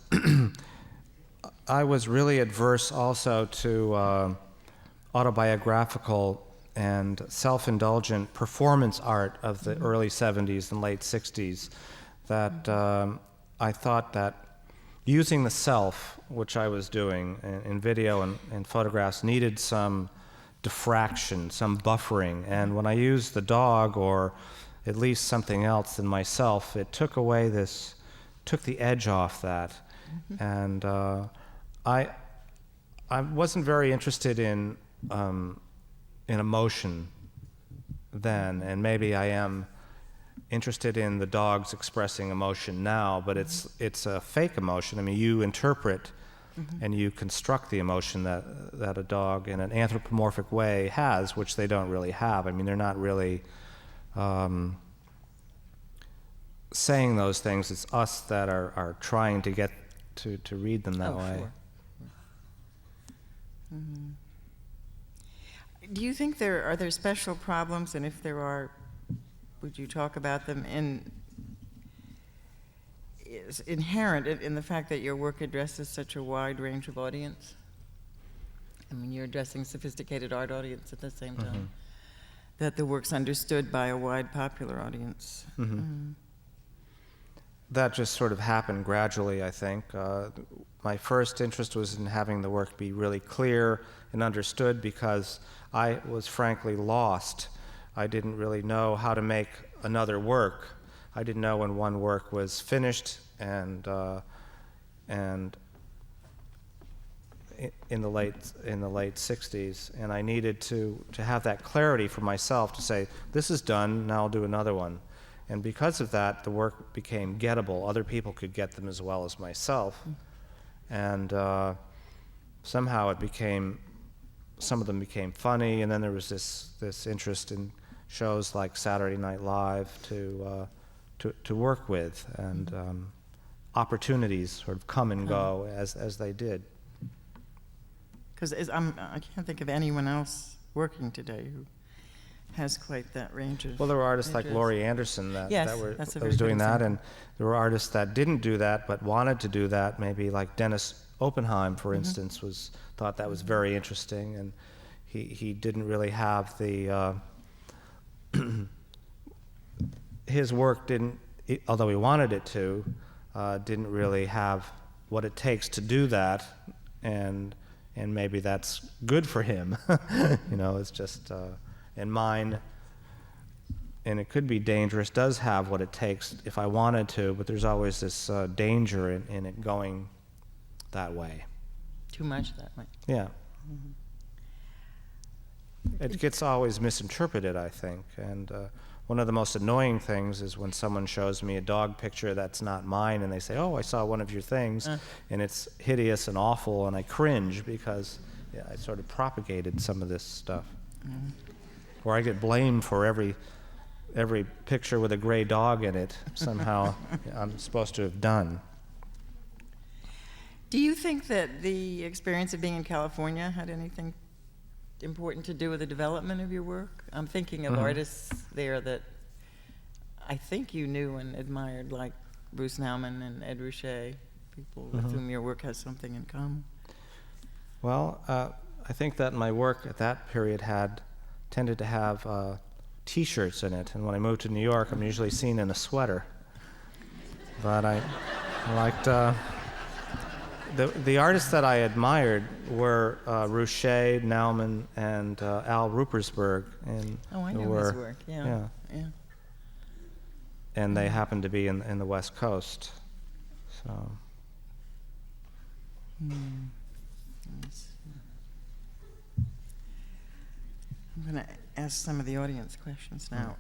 Speaker 4: I was really adverse also to autobiographical and self-indulgent performance art of the early 70s and late 60s. That I thought that using the self, which I was doing in video and photographs, needed some diffraction, some buffering. And when I used the dog, or at least something else than myself, it took the edge off that. And I wasn't very interested in emotion then, and maybe I am interested in the dogs expressing emotion now, but it's a fake emotion. I mean, you interpret and you construct the emotion that a dog in an anthropomorphic way has, which they don't really have. I mean, they're not really saying those things. It's us that are trying to get to read them that way.
Speaker 3: Sure. Do you think are there special problems, and if there are, would you talk about them, is inherent in the fact that your work addresses such a wide range of audience? I mean, you're addressing sophisticated art audience at the same time. That the work's understood by a wide popular audience.
Speaker 4: That just sort of happened gradually, I think. My first interest was in having the work be really clear and understood because I was frankly lost. I didn't really know how to make another work. I didn't know when one work was finished and in the late 60s, and I needed to have that clarity for myself to say, this is done, now I'll do another one. And because of that, the work became gettable. Other people could get them as well as myself. And somehow some of them became funny, and then there was this interest in shows like Saturday Night Live to work with, and opportunities sort of come and go as they did.
Speaker 3: Because I can't think of anyone else working today who has quite that range of.
Speaker 4: Well, there were artists like
Speaker 3: interest.
Speaker 4: Laurie Anderson that
Speaker 3: that's a
Speaker 4: was
Speaker 3: very
Speaker 4: doing
Speaker 3: good
Speaker 4: that,
Speaker 3: example.
Speaker 4: and there were artists that didn't do that but wanted to do that. Maybe like Dennis Oppenheim, for instance, thought that was very interesting, and he didn't really have the his work didn't, although he wanted it to, didn't really have what it takes to do that, and maybe that's good for him. You know, it's just, and mine, and it could be dangerous, does have what it takes if I wanted to, but there's always this danger in it going that way.
Speaker 3: Too much that way.
Speaker 4: Yeah. It gets always misinterpreted, I think, and one of the most annoying things is when someone shows me a dog picture that's not mine and they say, oh, I saw one of your things, and it's hideous and awful, and I cringe because I sort of propagated some of this stuff. Or I get blamed for every picture with a gray dog in it somehow I'm supposed to have done.
Speaker 3: Do you think that the experience of being in California had anything important to do with the development of your work? I'm thinking of artists there that I think you knew and admired, like Bruce Nauman and Ed Ruscha, people with whom your work has something in common.
Speaker 4: Well, I think that my work at that period tended to have T-shirts in it, and when I moved to New York, I'm usually seen in a sweater. But I liked the artists that I admired were Ruscha, Nauman, and Al Ruppersberg. And
Speaker 3: oh, I know his work. Yeah.
Speaker 4: And they happened to be in the West Coast. So.
Speaker 3: I'm going to ask some of the audience questions now.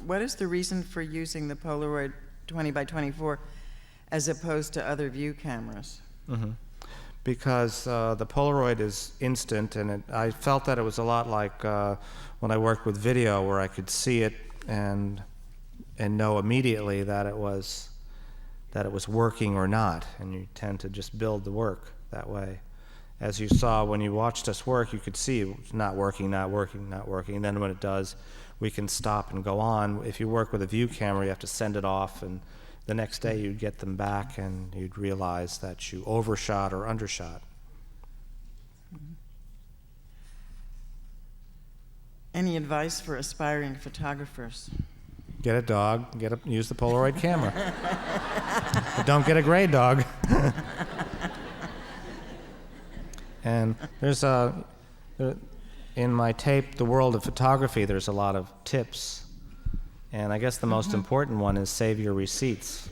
Speaker 3: What is the reason for using the Polaroid 20 by 24 as opposed to other view cameras?
Speaker 4: Because the Polaroid is instant, and I felt that it was a lot like when I worked with video, where I could see it and know immediately that it was working or not, and you tend to just build the work that way. As you saw when you watched us work, you could see it's not working, not working, not working, and then when it does, we can stop and go on. If you work with a view camera, you have to send it off, and the next day you'd get them back and you'd realize that you overshot or undershot.
Speaker 3: Any advice for aspiring photographers?
Speaker 4: Get a dog, use the Polaroid camera. But don't get a gray dog. And there's in my tape, The World of Photography, there's a lot of tips. And I guess the most important one is save your receipts.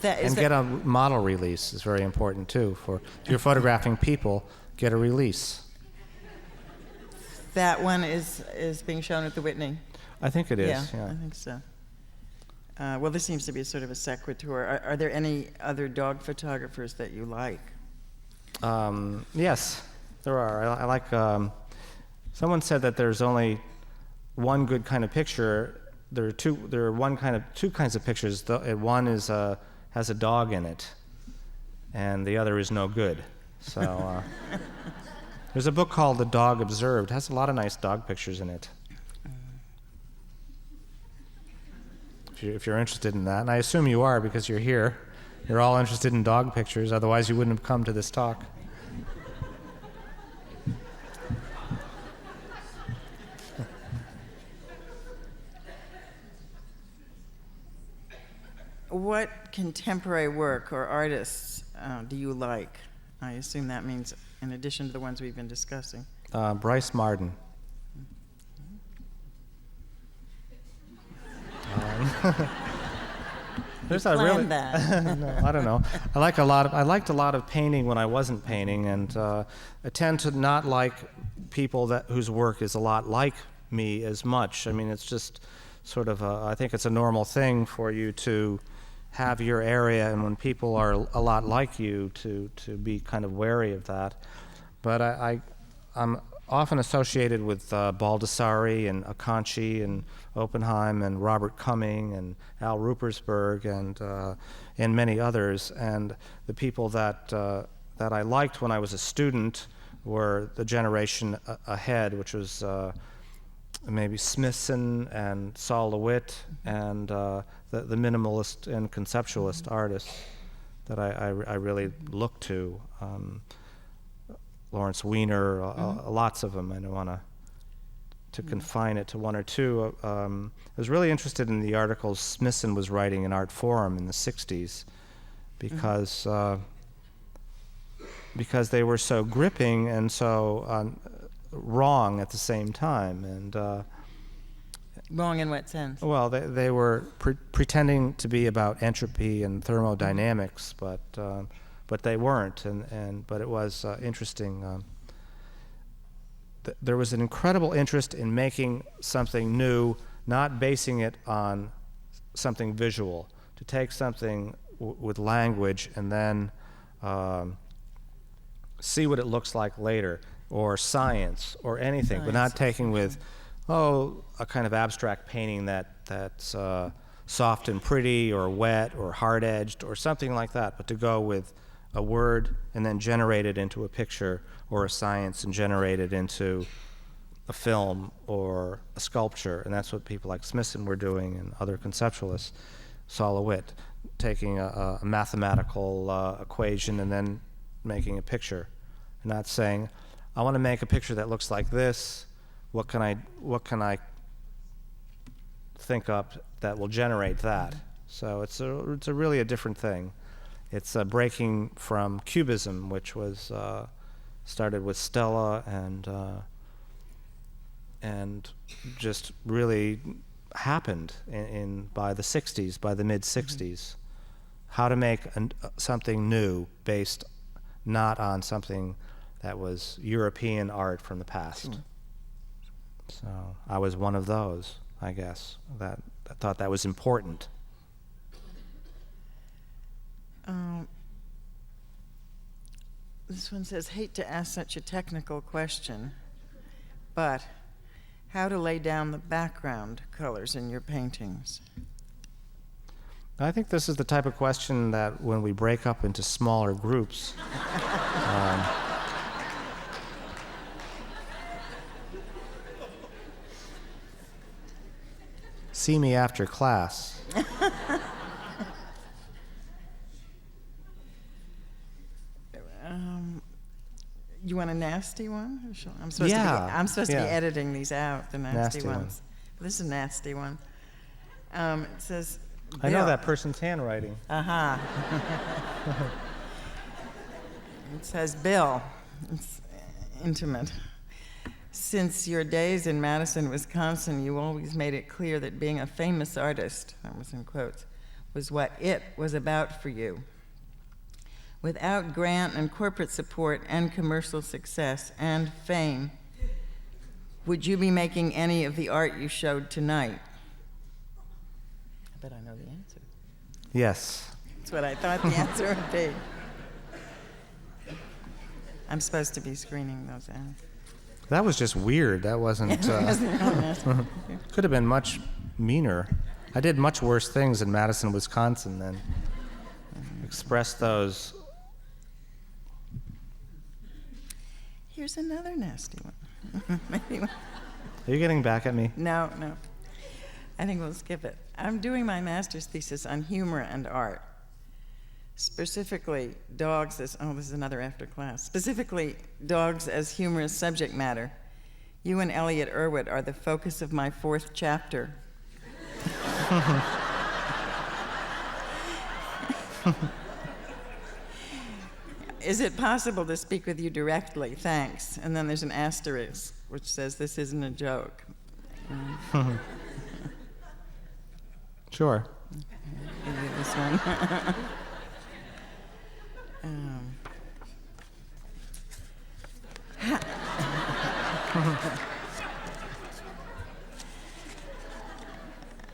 Speaker 4: Get a model release is very important too. If you're photographing people, get a release.
Speaker 3: That one is being shown at the Whitney.
Speaker 4: I think it is.
Speaker 3: Yeah. I think so. Well, this seems to be sort of a sequitur. Are there any other dog photographers that you like?
Speaker 4: Yes, there are. I like. Someone said that there's only one good kind of picture. There are two kinds of pictures. One has a dog in it, and the other is no good. So there's a book called The Dog Observed. It has a lot of nice dog pictures in it. If you're interested in that, and I assume you are because you're here. You're all interested in dog pictures, otherwise you wouldn't have come to this talk.
Speaker 3: What contemporary work or artists do you like? I assume that means in addition to the ones we've been discussing.
Speaker 4: Bryce Marden. There's a really
Speaker 3: that.
Speaker 4: No, I don't know. I liked a lot of painting when I wasn't painting, and I tend to not like people whose work is a lot like me as much. I mean, it's just sort of I think it's a normal thing for you to have your area, and when people are a lot like you, to be kind of wary of that. But I'm often associated with Baldessari and Akanchi and Oppenheim and Robert Cumming and Al Ruppersberg and many others. And the people that I liked when I was a student were the generation ahead, which was maybe Smithson and Saul LeWitt and the minimalist and conceptualist artists that I really look to. Lawrence Weiner, lots of them. I don't want to confine it to one or two. I was really interested in the articles Smithson was writing in Art Forum in the 60s because they were so gripping and so wrong at the same time. And
Speaker 3: Wrong in what sense?
Speaker 4: well, they were pretending to be about entropy and thermodynamics, but they weren't. But it was interesting. There was an incredible interest in making something new, not basing it on something visual. To take something with language and then see what it looks like later, or science, or anything, but not taking with, a kind of abstract painting that's soft and pretty, or wet, or hard-edged, or something like that, but to go with a word and then generate it into a picture, or a science and generate it into a film or a sculpture. And that's what people like Smithson were doing, and other conceptualists. Saul LeWitt, taking a mathematical equation and then making a picture, and not saying, I want to make a picture that looks like this. What can I think up that will generate that? So it's a really a different thing. It's breaking from Cubism, which was started with Stella and just really happened by the 60s, by the mid 60s. How to make something new based not on something that was European art from the past. Sure. So I was one of those, I guess, that I thought that was important.
Speaker 3: This one says, hate to ask such a technical question, but how to lay down the background colors in your paintings?
Speaker 4: I think this is the type of question that when we break up into smaller groups, see me after class.
Speaker 3: You want a nasty one? I'm supposed to be editing these out, the nasty ones. This is a nasty one. It says, Bill.
Speaker 4: I know that person's handwriting.
Speaker 3: It says, Bill, it's intimate. Since your days in Madison, Wisconsin, you always made it clear that being a famous artist, that was in quotes, was what it was about for you. Without grant and corporate support and commercial success and fame, would you be making any of the art you showed tonight? I bet I know the answer.
Speaker 4: Yes.
Speaker 3: That's what I thought the answer would be. I'm supposed to be screening those out.
Speaker 4: That was just weird. That wasn't... could have been much meaner. I did much worse things in Madison, Wisconsin than express those.
Speaker 3: Here's another nasty one. Maybe one.
Speaker 4: Are you getting back at me?
Speaker 3: No. I think we'll skip it. I'm doing my master's thesis on humor and art. Specifically, dogs as, this is another after class. Specifically, dogs as humorous subject matter. You and Elliot Erwitt are the focus of my 4th chapter. Is it possible to speak with you directly? Thanks. And then there's an asterisk which says this isn't a joke.
Speaker 4: Sure.
Speaker 3: I'll give you this one.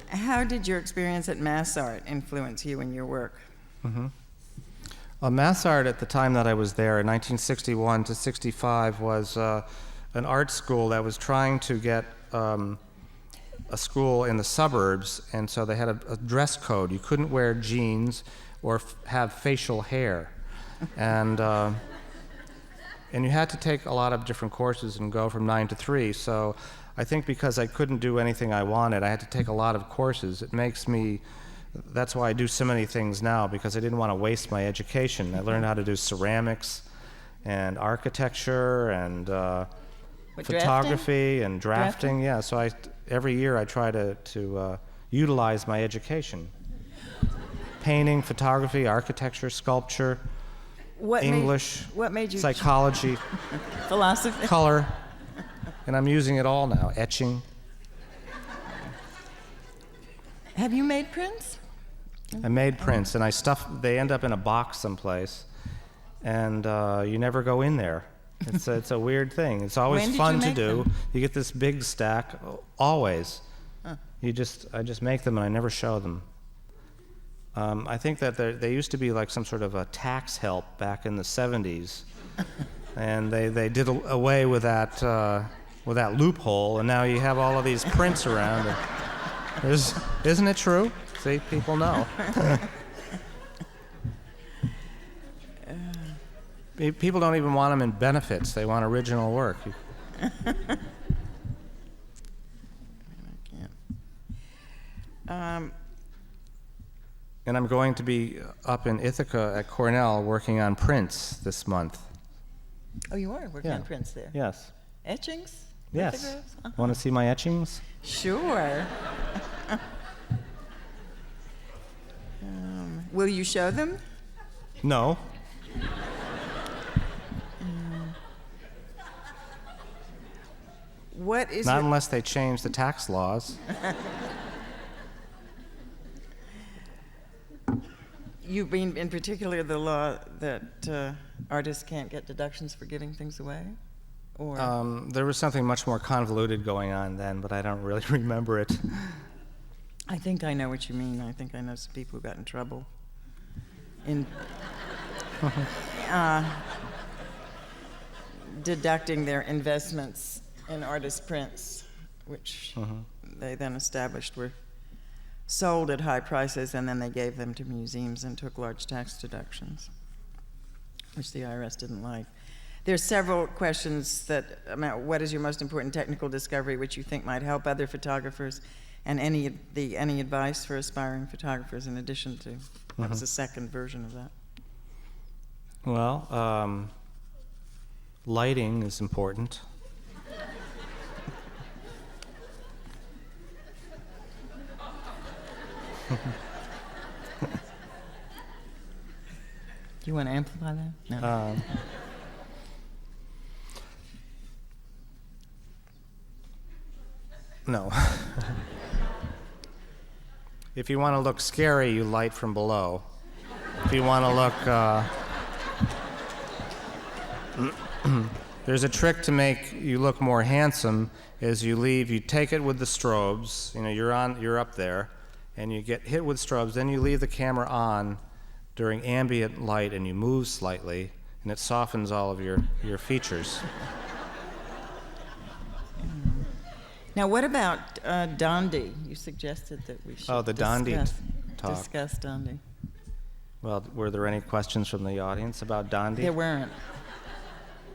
Speaker 3: How did your experience at Mass Art influence you in your work?
Speaker 4: Mass Art at the time that I was there, in 1961 to 65, was an art school that was trying to get a school in the suburbs, and so they had a dress code. You couldn't wear jeans or have facial hair. And you had to take a lot of different courses and go from 9 to 3. So I think because I couldn't do anything I wanted, I had to take a lot of courses. That's why I do so many things now, because I didn't want to waste my education. I learned how to do ceramics and architecture and
Speaker 3: What,
Speaker 4: photography and drafting. Yeah, so every year I try to utilize my education. Painting, photography, architecture, sculpture, English,
Speaker 3: what made you
Speaker 4: psychology,
Speaker 3: philosophy?
Speaker 4: color, and I'm using it all now, etching.
Speaker 3: Have you made prints?
Speaker 4: I made prints, and they end up in a box someplace, and you never go in there. It's a weird thing. It's always fun to do.
Speaker 3: Them?
Speaker 4: You get this big stack, always.
Speaker 3: Huh.
Speaker 4: I just make them, and I never show them. I think that they used to be like some sort of a tax help back in the 70s, and they did away with that loophole, and now you have all of these prints around. Isn't it true? See, people know. People don't even want them in benefits. They want original work. And I'm going to be up in Ithaca at Cornell working on prints this month.
Speaker 3: Oh, you are working on prints there?
Speaker 4: Yes.
Speaker 3: Etchings?
Speaker 4: Yes.
Speaker 3: Lithographs? Uh-huh.
Speaker 4: Want to see my etchings?
Speaker 3: Sure. Will you show them?
Speaker 4: No.
Speaker 3: What is
Speaker 4: Not
Speaker 3: your-
Speaker 4: unless they change the tax laws.
Speaker 3: You mean in particular the law that artists can't get deductions for giving things away? Or
Speaker 4: There was something much more convoluted going on then, but I don't really remember it.
Speaker 3: I think I know what you mean. I think I know some people who got in trouble in deducting their investments in artist prints, which they then established were sold at high prices, and then they gave them to museums and took large tax deductions, which the IRS didn't like. There's several questions about what is your most important technical discovery which you think might help other photographers, and any advice for aspiring photographers in addition to, that was the second version of that.
Speaker 4: Well, lighting is important.
Speaker 3: Do you want to amplify that? No.
Speaker 4: No. If you want to look scary, you light from below. If you want to look... There's a trick to make you look more handsome, is you take it with the strobes, you're up there, and you get hit with strobes, then you leave the camera on during ambient light and you move slightly, and it softens all of your features.
Speaker 3: Now, what about Dondi? You suggested that we should
Speaker 4: the Dondi talk.
Speaker 3: discuss Dondi.
Speaker 4: Well, were there any questions from the audience about Dondi?
Speaker 3: There weren't.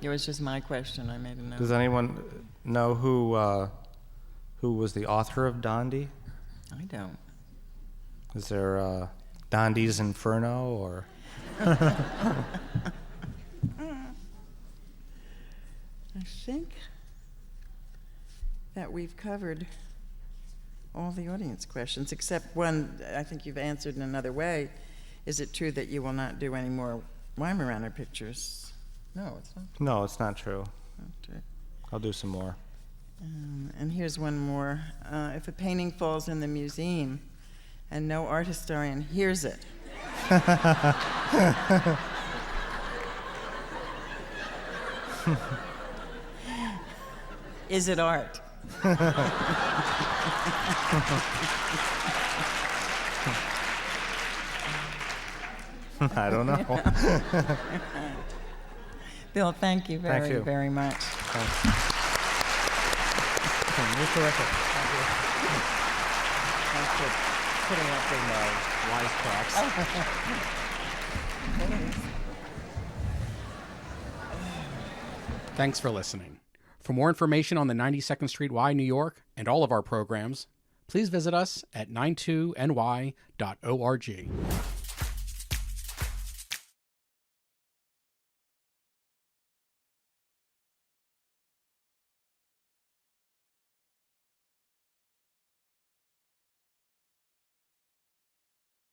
Speaker 3: It was just my question. I made a note.
Speaker 4: Does anyone know who was the author of Dondi?
Speaker 3: I don't.
Speaker 4: Is there Dondi's Inferno or?
Speaker 3: I think that we've covered all the audience questions, except one I think you've answered in another way. Is it true that you will not do any more Weimaraner pictures? No, it's not.
Speaker 4: No, it's not true.
Speaker 3: Not true.
Speaker 4: I'll do some more.
Speaker 3: And here's one more. If a painting falls in the museum and no art historian hears it, is it art?
Speaker 4: I don't know.
Speaker 3: Bill, thank you very,
Speaker 4: Thank you.
Speaker 3: very much.
Speaker 4: Thanks.
Speaker 1: You're terrific. Thanks for putting up in wisecracks. Thanks for listening. For more information on the 92nd Street Y, New York, and all of our programs, please visit us at 92ny.org.